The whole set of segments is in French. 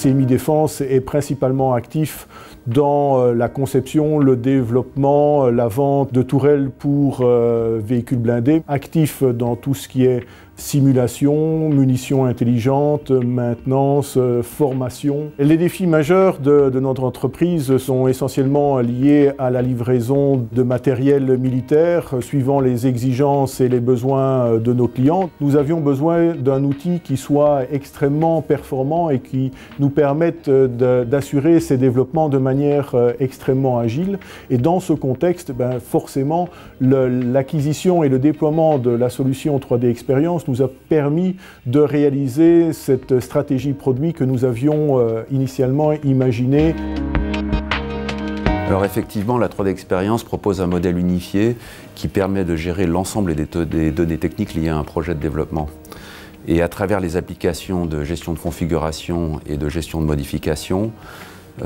CMI Défense est principalement actif dans la conception, le développement, la vente de tourelles pour véhicules blindés, actif dans tout ce qui est simulation, munitions intelligentes, maintenance, formation. Les défis majeurs de notre entreprise sont essentiellement liés à la livraison de matériel militaire suivant les exigences et les besoins de nos clients. Nous avions besoin d'un outil qui soit extrêmement performant et qui nous permette d'assurer ces développements de manière extrêmement agile. Et dans ce contexte, forcément, l'acquisition et le déploiement de la solution 3D Experience nous a permis de réaliser cette stratégie produit que nous avions initialement imaginée. Alors effectivement, la 3D Experience propose un modèle unifié qui permet de gérer l'ensemble des données techniques liées à un projet de développement. Et à travers les applications de gestion de configuration et de gestion de modification,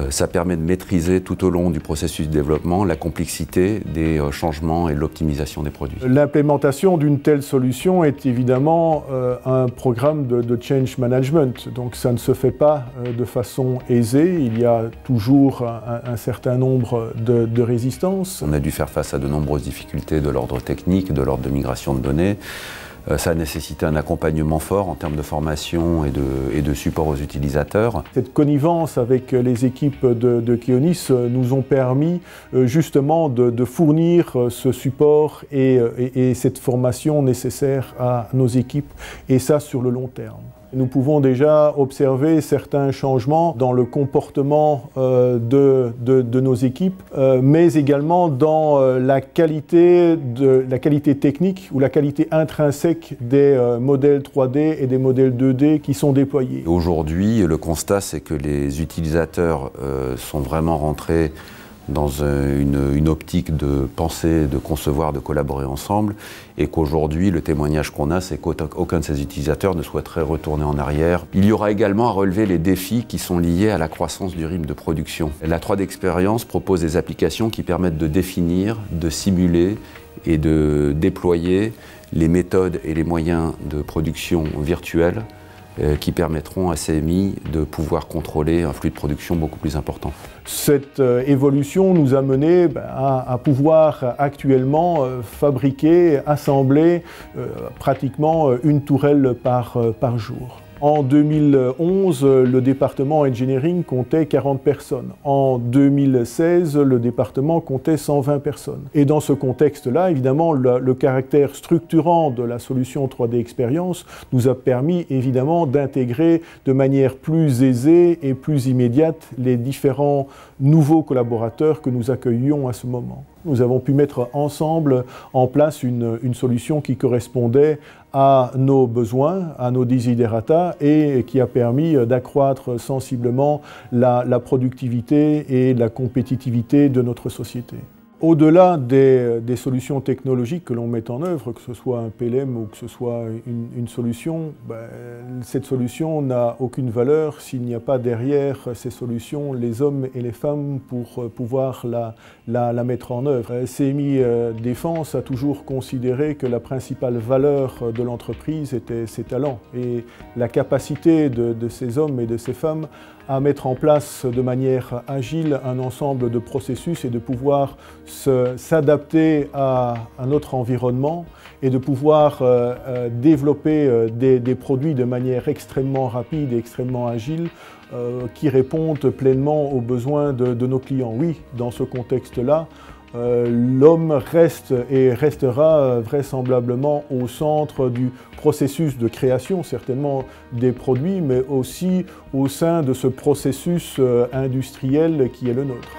ça permet de maîtriser tout au long du processus de développement la complexité des changements et l'optimisation des produits. L'implémentation d'une telle solution est évidemment un programme de change management, donc ça ne se fait pas de façon aisée, il y a toujours un certain nombre de résistances. On a dû faire face à de nombreuses difficultés de l'ordre technique, de l'ordre de migration de données. Ça a nécessité un accompagnement fort en termes de formation et de support aux utilisateurs. Cette connivence avec les équipes de Keonis nous ont permis justement de fournir ce support et cette formation nécessaire à nos équipes, et ça sur le long terme. Nous pouvons déjà observer certains changements dans le comportement de nos équipes, mais également dans la qualité technique ou la qualité intrinsèque des modèles 3D et des modèles 2D qui sont déployés. Aujourd'hui, le constat, c'est que les utilisateurs sont vraiment rentrés dans une optique de penser, de concevoir, de collaborer ensemble, et qu'aujourd'hui, le témoignage qu'on a, c'est qu'aucun de ces utilisateurs ne souhaiterait retourner en arrière. Il y aura également à relever les défis qui sont liés à la croissance du rythme de production. La 3D Experience propose des applications qui permettent de définir, de simuler et de déployer les méthodes et les moyens de production virtuels qui permettront à CMI de pouvoir contrôler un flux de production beaucoup plus important. Cette évolution nous a mené à pouvoir actuellement fabriquer, assembler pratiquement une tourelle par jour. En 2011, le département engineering comptait 40 personnes. En 2016, le département comptait 120 personnes. Et dans ce contexte-là, évidemment, le caractère structurant de la solution 3D Experience nous a permis évidemment d'intégrer de manière plus aisée et plus immédiate les différents nouveaux collaborateurs que nous accueillions à ce moment. Nous avons pu mettre ensemble en place une solution qui correspondait à nos besoins, à nos desiderata, et qui a permis d'accroître sensiblement la productivité et la compétitivité de notre société. Au-delà des solutions technologiques que l'on met en œuvre, que ce soit un PLM ou que ce soit une solution, cette solution n'a aucune valeur s'il n'y a pas derrière ces solutions les hommes et les femmes pour pouvoir la mettre en œuvre. CMI Défense a toujours considéré que la principale valeur de l'entreprise était ses talents et la capacité de ces hommes et de ces femmes à mettre en place de manière agile un ensemble de processus et de pouvoir s'adapter à notre environnement et de pouvoir développer des produits de manière extrêmement rapide et extrêmement agile qui répondent pleinement aux besoins de nos clients. Oui, dans ce contexte-là, l'homme reste et restera vraisemblablement au centre du processus de création, certainement des produits, mais aussi au sein de ce processus industriel qui est le nôtre.